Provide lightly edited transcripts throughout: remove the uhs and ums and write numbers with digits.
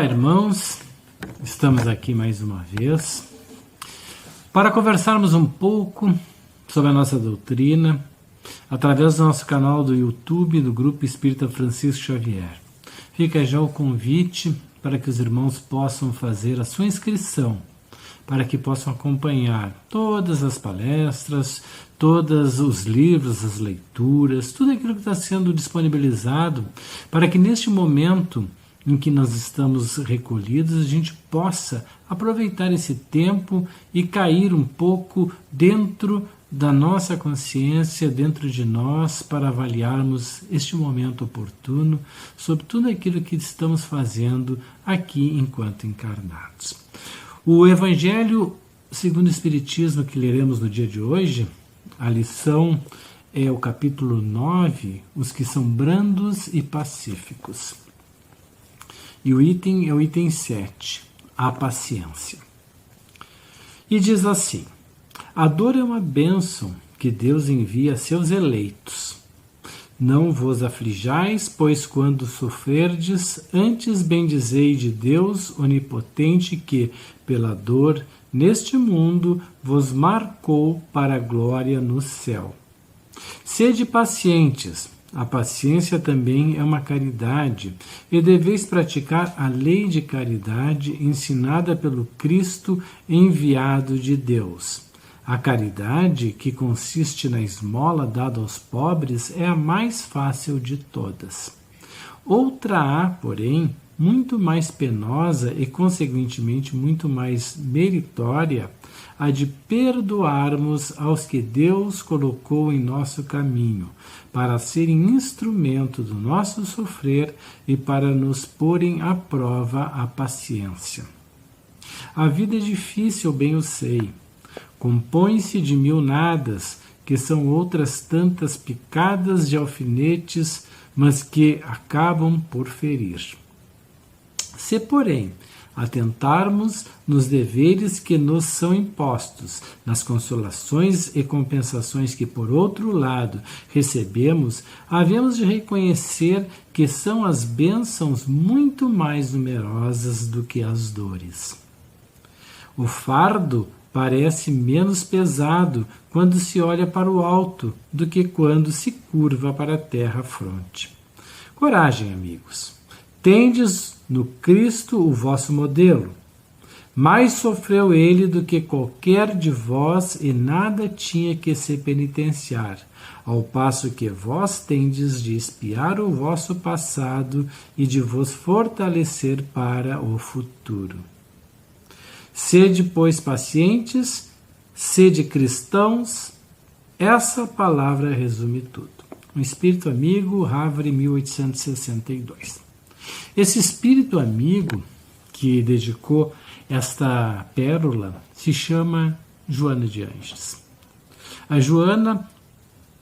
irmãos, estamos aqui mais uma vez para conversarmos um pouco sobre a nossa doutrina através do nosso canal do YouTube do Grupo Espírita Francisco Xavier. Fica já o convite para que os irmãos possam fazer a sua inscrição, para que possam acompanhar todas as palestras, todos os livros, as leituras, tudo aquilo que está sendo disponibilizado, para que neste momento em que nós estamos recolhidos, a gente possa aproveitar esse tempo e cair um pouco dentro da nossa consciência, dentro de nós, para avaliarmos este momento oportuno sobre tudo aquilo que estamos fazendo aqui enquanto encarnados. O Evangelho segundo o Espiritismo que leremos no dia de hoje, a lição é o capítulo 9, os que são brandos e pacíficos. E o item é o item 7, a paciência. E diz assim: a dor é uma bênção que Deus envia a seus eleitos. Não vos aflijais, pois quando sofrerdes, antes bendizei de Deus onipotente que, pela dor, neste mundo, vos marcou para a glória no céu. Sede pacientes. A paciência também é uma caridade, e deveis praticar a lei de caridade ensinada pelo Cristo enviado de Deus. A caridade, que consiste na esmola dada aos pobres, é a mais fácil de todas. Outra há, porém, muito mais penosa e, consequentemente, muito mais meritória, a de perdoarmos aos que Deus colocou em nosso caminho, para serem instrumento do nosso sofrer e para nos porem à prova a paciência. A vida é difícil, bem o sei. Compõe-se de mil nadas, que são outras tantas picadas de alfinetes, mas que acabam por ferir. Se, porém, atentarmos nos deveres que nos são impostos, nas consolações e compensações que, por outro lado, recebemos, havemos de reconhecer que são as bênçãos muito mais numerosas do que as dores. O fardo parece menos pesado quando se olha para o alto do que quando se curva para a terra-fronte. Coragem, amigos. Tendes no Cristo o vosso modelo. Mais sofreu ele do que qualquer de vós e nada tinha que se penitenciar, ao passo que vós tendes de expiar o vosso passado e de vos fortalecer para o futuro. Sede, pois, pacientes, sede cristãos. Essa palavra resume tudo. Um espírito amigo, Havre, 1862. Esse espírito amigo que dedicou esta pérola se chama Joana de Ângeles. A Joana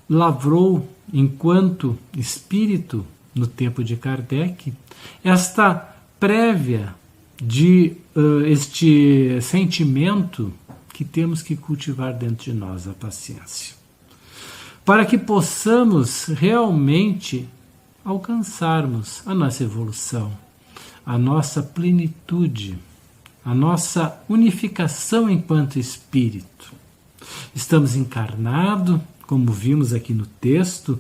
lavrou, enquanto espírito, no tempo de Kardec, esta prévia de este sentimento que temos que cultivar dentro de nós, a paciência, para que possamos realmente alcançarmos a nossa evolução, a nossa plenitude, a nossa unificação enquanto espírito. Estamos encarnados, como vimos aqui no texto,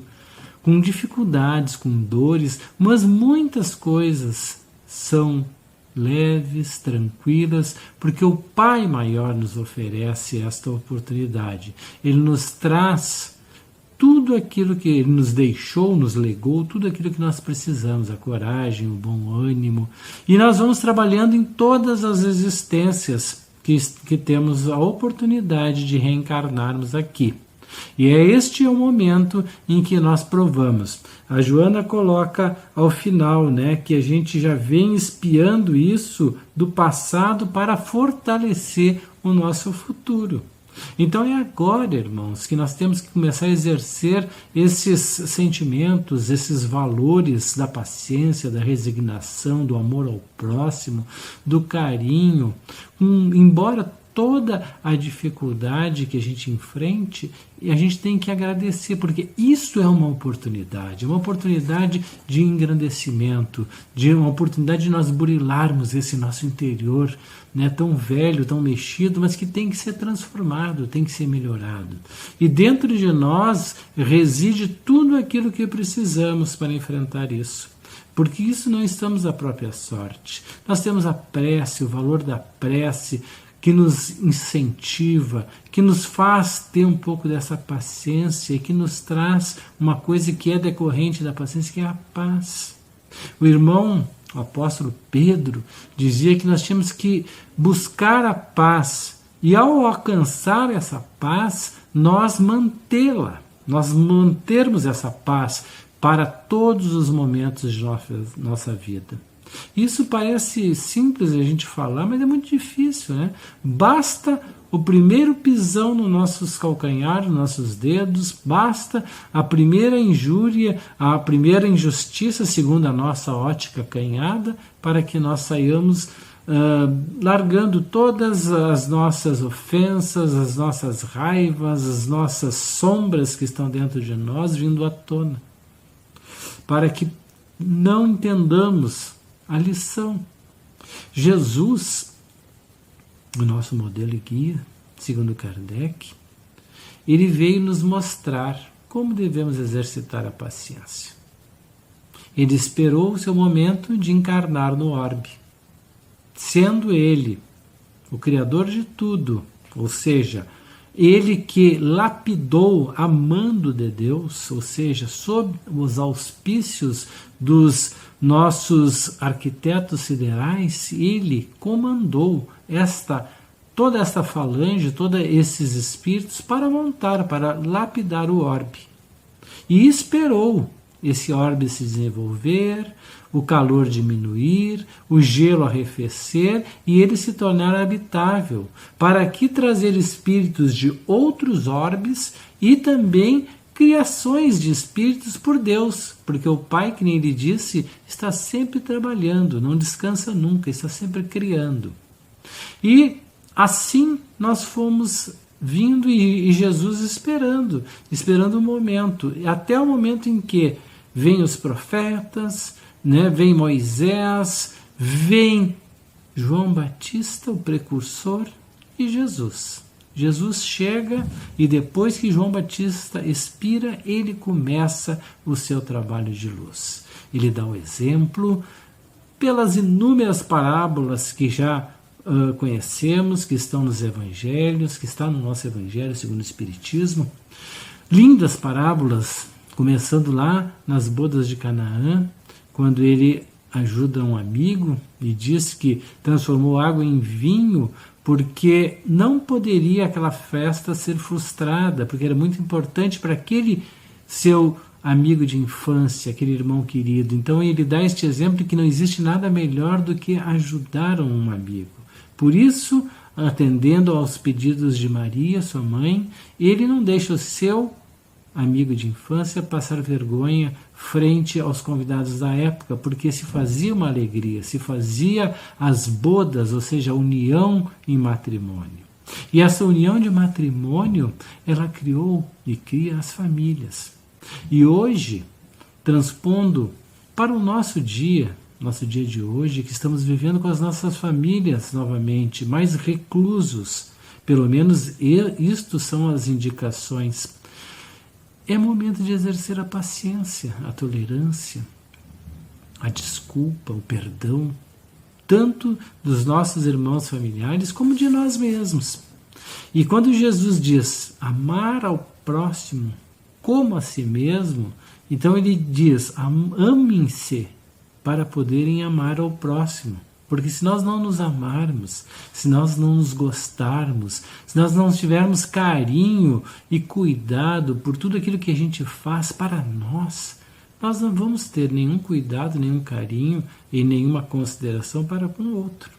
com dificuldades, com dores, mas muitas coisas são leves, tranquilas, porque o Pai Maior nos oferece esta oportunidade. Ele nos traz tudo aquilo que Ele nos deixou, nos legou, tudo aquilo que nós precisamos, a coragem, o bom ânimo. E nós vamos trabalhando em todas as existências que temos a oportunidade de reencarnarmos aqui. E este é o momento em que nós provamos. A Joana coloca ao final, que a gente já vem espiando isso do passado para fortalecer o nosso futuro. Então é agora, irmãos, que nós temos que começar a exercer esses sentimentos, esses valores da paciência, da resignação, do amor ao próximo, do carinho, embora toda a dificuldade que a gente enfrente, e a gente tem que agradecer, porque isso é uma oportunidade de engrandecimento, de uma oportunidade de nós burilarmos esse nosso interior, né, tão velho, tão mexido, mas que tem que ser transformado, tem que ser melhorado. E dentro de nós reside tudo aquilo que precisamos para enfrentar isso. Porque isso não estamos à própria sorte. Nós temos a prece, o valor da prece, que nos incentiva, que nos faz ter um pouco dessa paciência e que nos traz uma coisa que é decorrente da paciência, que é a paz. O irmão, o apóstolo Pedro, dizia que nós tínhamos que buscar a paz e, ao alcançar essa paz, nós mantê-la, nós mantermos essa paz para todos os momentos de nossa vida. Isso parece simples a gente falar, mas é muito difícil, né? Basta o primeiro pisão nos nossos calcanhares, nos nossos dedos, basta a primeira injúria, a primeira injustiça, segundo a nossa ótica acanhada, para que nós saiamos largando todas as nossas ofensas, as nossas raivas, as nossas sombras que estão dentro de nós, vindo à tona, para que não entendamos a lição. Jesus, o nosso modelo e guia, segundo Kardec, ele veio nos mostrar como devemos exercitar a paciência. Ele esperou o seu momento de encarnar no orbe, sendo ele o Criador de tudo, ou seja, ele que lapidou a mando de Deus, ou seja, sob os auspícios dos nossos arquitetos siderais, ele comandou toda esta falange, todos esses espíritos para montar, para lapidar o orbe. E esperou esse orbe se desenvolver, o calor diminuir, o gelo arrefecer e ele se tornar habitável, para aqui trazer espíritos de outros orbes e também criações de espíritos por Deus, porque o Pai, que nem ele disse, está sempre trabalhando, não descansa nunca, está sempre criando. E assim nós fomos vindo e Jesus esperando o momento, até o momento em que vêm os profetas, né, vem Moisés, vem João Batista, o precursor, e Jesus. Jesus chega e depois que João Batista expira, ele começa o seu trabalho de luz. Ele dá o exemplo pelas inúmeras parábolas que já conhecemos, que estão nos evangelhos, que está no nosso evangelho segundo o Espiritismo. Lindas parábolas, começando lá nas bodas de Canaã, quando ele ajuda um amigo e diz que transformou água em vinho porque não poderia aquela festa ser frustrada, porque era muito importante para aquele seu amigo de infância, aquele irmão querido. Então ele dá este exemplo de que não existe nada melhor do que ajudar um amigo. Por isso, atendendo aos pedidos de Maria, sua mãe, ele não deixa o seu amigo de infância passar vergonha frente aos convidados da época, porque se fazia uma alegria, se fazia as bodas, ou seja, a união em matrimônio. E essa união de matrimônio, ela criou e cria as famílias. E hoje, transpondo para o nosso dia de hoje, que estamos vivendo com as nossas famílias novamente, mais reclusos, pelo menos isto são as indicações. É momento de exercer a paciência, a tolerância, a desculpa, o perdão, tanto dos nossos irmãos familiares como de nós mesmos. E quando Jesus diz amar ao próximo como a si mesmo, então ele diz amem-se para poderem amar ao próximo. Porque se nós não nos amarmos, se nós não nos gostarmos, se nós não tivermos carinho e cuidado por tudo aquilo que a gente faz para nós não vamos ter nenhum cuidado, nenhum carinho e nenhuma consideração para com o outro.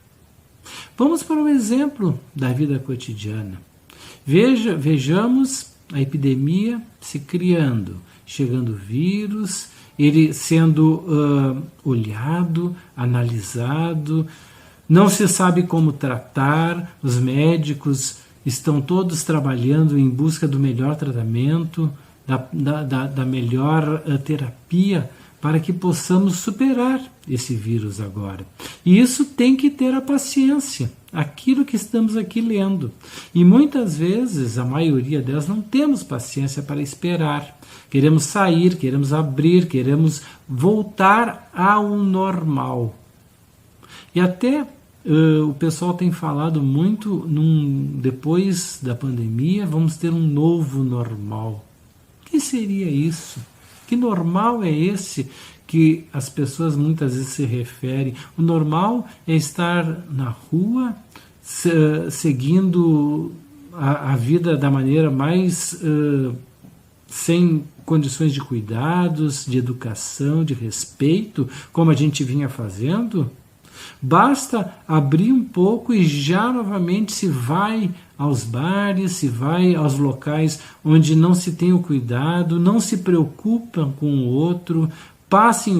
Vamos para um exemplo da vida cotidiana. Vejamos a epidemia se criando, chegando vírus, ele sendo olhado, analisado, Não se sabe como tratar, os médicos estão todos trabalhando em busca do melhor tratamento, da melhor terapia, para que possamos superar esse vírus agora. E isso tem que ter a paciência, aquilo que estamos aqui lendo. E muitas vezes, a maioria delas, não temos paciência para esperar. Queremos sair, queremos abrir, queremos voltar ao normal. E até o pessoal tem falado muito, depois da pandemia, vamos ter um novo normal. O que seria isso? Que normal é esse que as pessoas muitas vezes se referem? O normal é estar na rua, seguindo a vida da maneira mais sem condições de cuidados, de educação, de respeito, como a gente vinha fazendo? Basta abrir um pouco e já novamente se vai aos bares, se vai aos locais onde não se tem o cuidado, não se preocupam com o outro, passam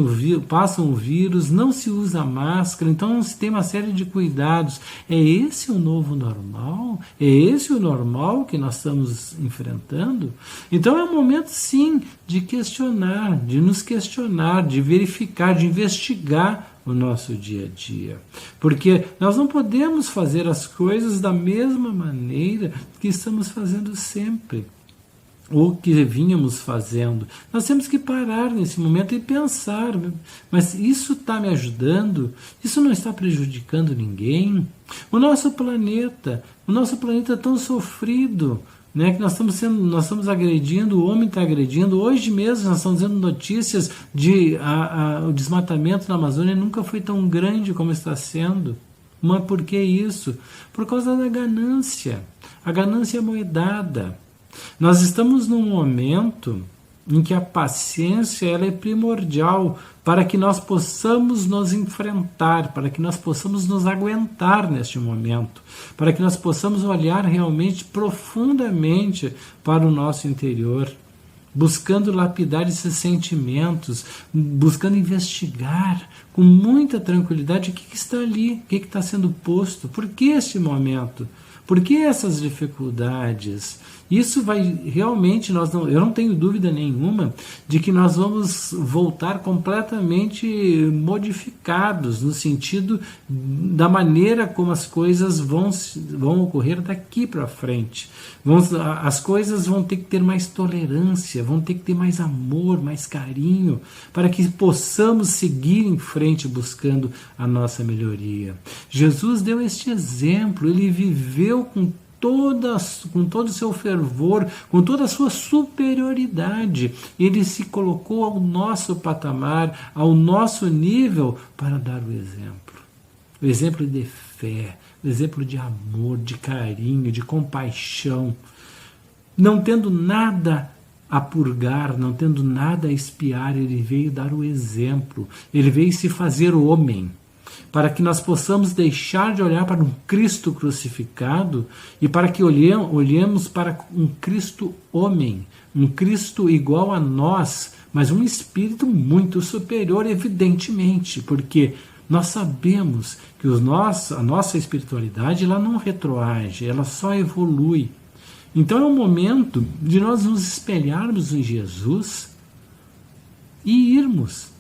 o vírus, não se usa máscara, então não se tem uma série de cuidados. É esse o novo normal? É esse o normal que nós estamos enfrentando? Então é um momento, sim, de questionar, de nos questionar, de verificar, de investigar o nosso dia a dia. Porque nós não podemos fazer as coisas da mesma maneira que estamos fazendo sempre, ou que vínhamos fazendo. Nós temos que parar nesse momento e pensar, mas isso está me ajudando? Isso não está prejudicando ninguém? O nosso planeta é tão sofrido, né, que nós estamos agredindo, o homem está agredindo. Hoje mesmo nós estamos vendo notícias de o desmatamento na Amazônia nunca foi tão grande como está sendo. Mas por que isso? Por causa da ganância. A ganância é moedada. Nós estamos num momento em que a paciência ela é primordial para que nós possamos nos enfrentar, para que nós possamos nos aguentar neste momento, para que nós possamos olhar realmente profundamente para o nosso interior, buscando lapidar esses sentimentos, buscando investigar com muita tranquilidade o que está ali, o que está sendo posto, por que este momento, por que essas dificuldades. Isso vai realmente, eu não tenho dúvida nenhuma de que nós vamos voltar completamente modificados no sentido da maneira como as coisas vão ocorrer daqui para frente. As coisas vão ter que ter mais tolerância, vão ter que ter mais amor, mais carinho, para que possamos seguir em frente buscando a nossa melhoria. Jesus deu este exemplo, ele viveu com todo o seu fervor, com toda a sua superioridade. Ele se colocou ao nosso patamar, ao nosso nível, para dar o exemplo. O exemplo de fé, o exemplo de amor, de carinho, de compaixão. Não tendo nada a purgar, não tendo nada a espiar, ele veio dar o exemplo. Ele veio se fazer homem, para que nós possamos deixar de olhar para um Cristo crucificado e para que olhemos para um Cristo homem, um Cristo igual a nós, mas um espírito muito superior, evidentemente, porque nós sabemos que a nossa espiritualidade ela não retroage, ela só evolui. Então é um momento de nós nos espelharmos em Jesus e irmos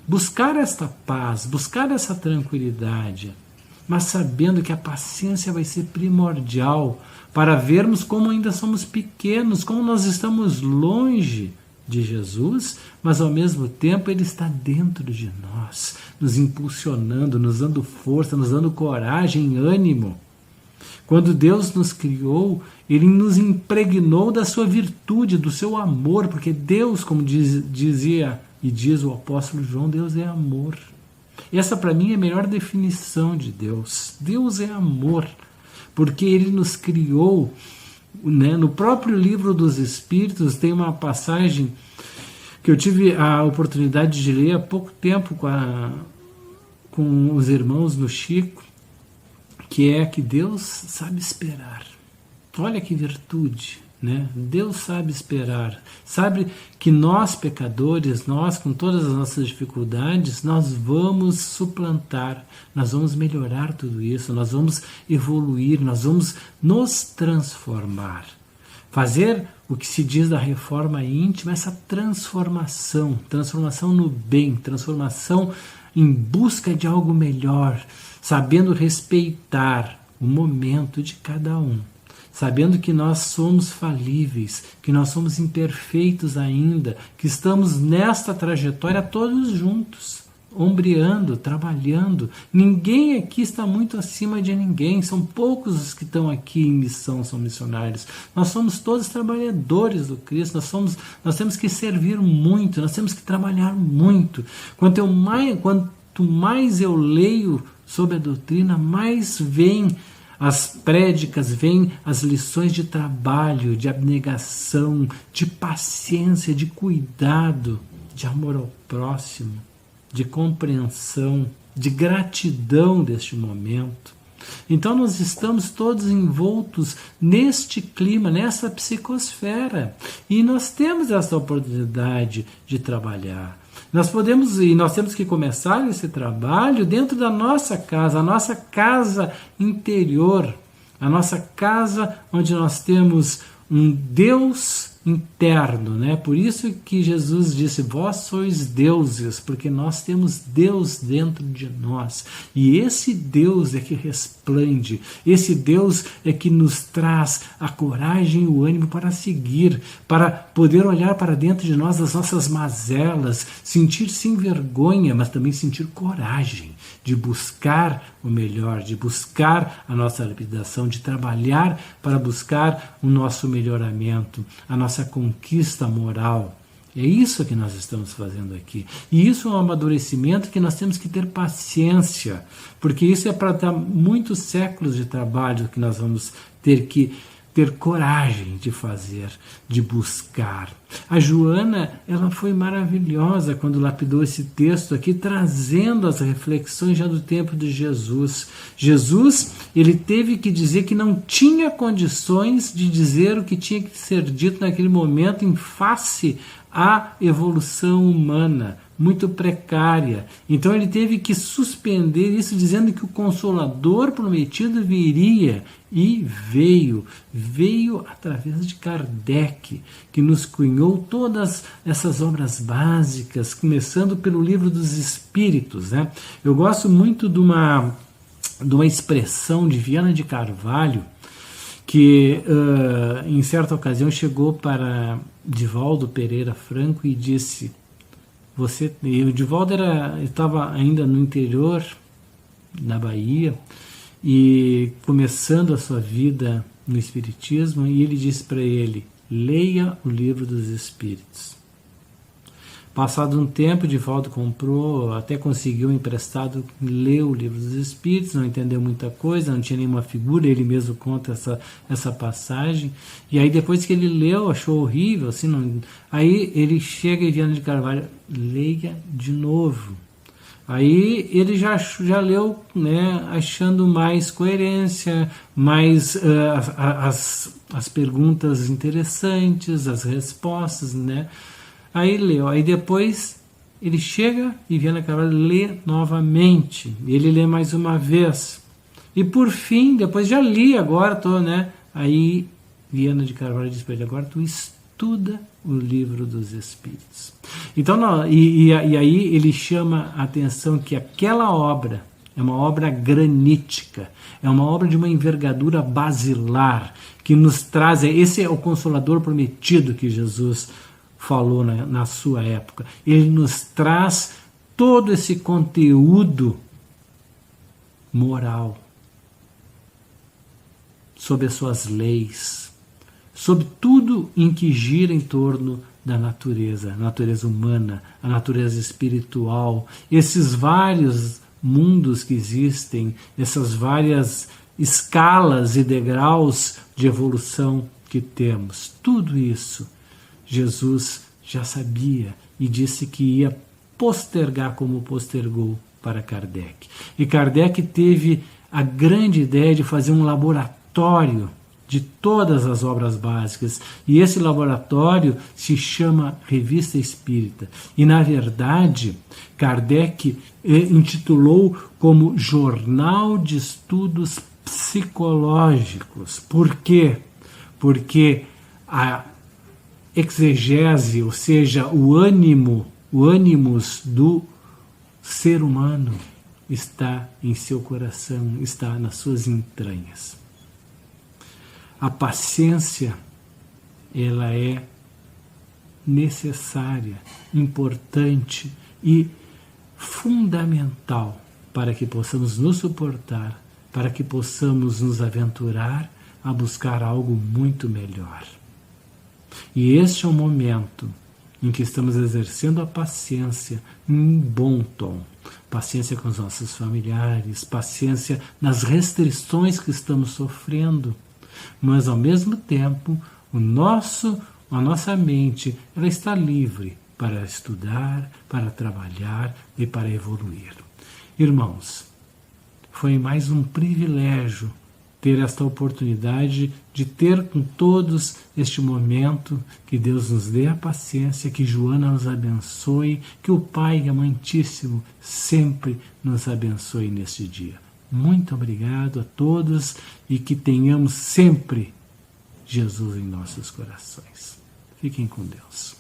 buscar esta paz, buscar essa tranquilidade, mas sabendo que a paciência vai ser primordial para vermos como ainda somos pequenos, como nós estamos longe de Jesus, mas ao mesmo tempo Ele está dentro de nós, nos impulsionando, nos dando força, nos dando coragem, ânimo. Quando Deus nos criou, Ele nos impregnou da sua virtude, do seu amor, porque Deus, como dizia e diz o apóstolo João, Deus é amor. Essa para mim é a melhor definição de Deus. Deus é amor, porque Ele nos criou, né? No próprio livro dos Espíritos tem uma passagem que eu tive a oportunidade de ler há pouco tempo com os irmãos no Chico, que é que Deus sabe esperar. Olha que virtude. né? Deus sabe esperar, sabe que nós pecadores, nós com todas as nossas dificuldades, nós vamos suplantar, nós vamos melhorar tudo isso, nós vamos evoluir, nós vamos nos transformar. Fazer o que se diz da reforma íntima, essa transformação, transformação no bem, transformação em busca de algo melhor, sabendo respeitar o momento de cada um, sabendo que nós somos falíveis, que nós somos imperfeitos ainda, que estamos nesta trajetória todos juntos, ombreando, trabalhando. Ninguém aqui está muito acima de ninguém, são poucos os que estão aqui em missão, são missionários. Nós somos todos trabalhadores do Cristo, nós temos que servir muito, nós temos que trabalhar muito. Quanto mais eu leio sobre a doutrina, mais vem as prédicas, vêm as lições de trabalho, de abnegação, de paciência, de cuidado, de amor ao próximo, de compreensão, de gratidão deste momento. Então nós estamos todos envoltos neste clima, nessa psicosfera, e nós temos essa oportunidade de trabalhar. Nós temos que começar esse trabalho dentro da nossa casa, a nossa casa interior, a nossa casa onde nós temos um Deus interno, né? Por isso que Jesus disse: vós sois deuses, porque nós temos Deus dentro de nós. E esse Deus é que resplende, esse Deus é que nos traz a coragem e o ânimo para seguir, para poder olhar para dentro de nós as nossas mazelas, sentir sim vergonha, mas também sentir coragem de buscar o melhor, de buscar a nossa lapidação, de trabalhar para buscar o nosso melhoramento, a nossa conquista moral. É isso que nós estamos fazendo aqui. E isso é um amadurecimento que nós temos que ter paciência, porque isso é para dar muitos séculos de trabalho que nós vamos ter que ter coragem de fazer, de buscar. A Joana, ela foi maravilhosa quando lapidou esse texto aqui, trazendo as reflexões já do tempo de Jesus. Jesus, ele teve que dizer que não tinha condições de dizer o que tinha que ser dito naquele momento em face à evolução humana, muito precária. Então ele teve que suspender isso, dizendo que o Consolador prometido viria, e veio através de Kardec, que nos cunhou todas essas obras básicas, começando pelo Livro dos Espíritos, né? Eu gosto muito de uma expressão de Viana de Carvalho, que em certa ocasião chegou para Divaldo Pereira Franco e disse: o Divaldo estava ainda no interior, na Bahia, e começando a sua vida no Espiritismo, e ele disse para ele: leia o Livro dos Espíritos. Passado um tempo, Divaldo comprou, até conseguiu emprestado, leu o Livro dos Espíritos, não entendeu muita coisa, não tinha nenhuma figura, ele mesmo conta essa passagem, e aí depois que ele leu, achou horrível, assim, aí ele chega e Viana de Carvalho: leia de novo. Aí ele já leu, né, achando mais coerência, mais as perguntas interessantes, as respostas, né? Aí leu, aí depois ele chega e Viana Carvalho lê novamente, ele lê mais uma vez, e por fim, depois já li, agora tô, né? Aí Viana de Carvalho diz para ele: agora tu estuda o Livro dos Espíritos. Então, e aí ele chama a atenção que aquela obra é uma obra granítica, é uma obra de uma envergadura basilar, que nos traz, esse é o Consolador prometido que Jesus falou na sua época. Ele nos traz todo esse conteúdo moral, sobre as suas leis, sobre tudo em que gira em torno da natureza, a natureza humana, a natureza espiritual, esses vários mundos que existem, essas várias escalas e degraus de evolução que temos. Tudo isso Jesus já sabia e disse que ia postergar como postergou para Kardec. E Kardec teve a grande ideia de fazer um laboratório de todas as obras básicas. E esse laboratório se chama Revista Espírita. E, na verdade, Kardec intitulou como Jornal de Estudos Psicológicos. Por quê? Porque a exegese, ou seja, o ânimos do ser humano está em seu coração, está nas suas entranhas. A paciência, ela é necessária, importante e fundamental para que possamos nos suportar, para que possamos nos aventurar a buscar algo muito melhor. E este é o momento em que estamos exercendo a paciência em bom tom. Paciência com os nossos familiares, paciência nas restrições que estamos sofrendo. Mas, ao mesmo tempo, a nossa mente ela está livre para estudar, para trabalhar e para evoluir. Irmãos, foi mais um privilégio ter esta oportunidade de ter com todos este momento. Que Deus nos dê a paciência, que Joana nos abençoe, que o Pai amantíssimo sempre nos abençoe neste dia. Muito obrigado a todos e que tenhamos sempre Jesus em nossos corações. Fiquem com Deus.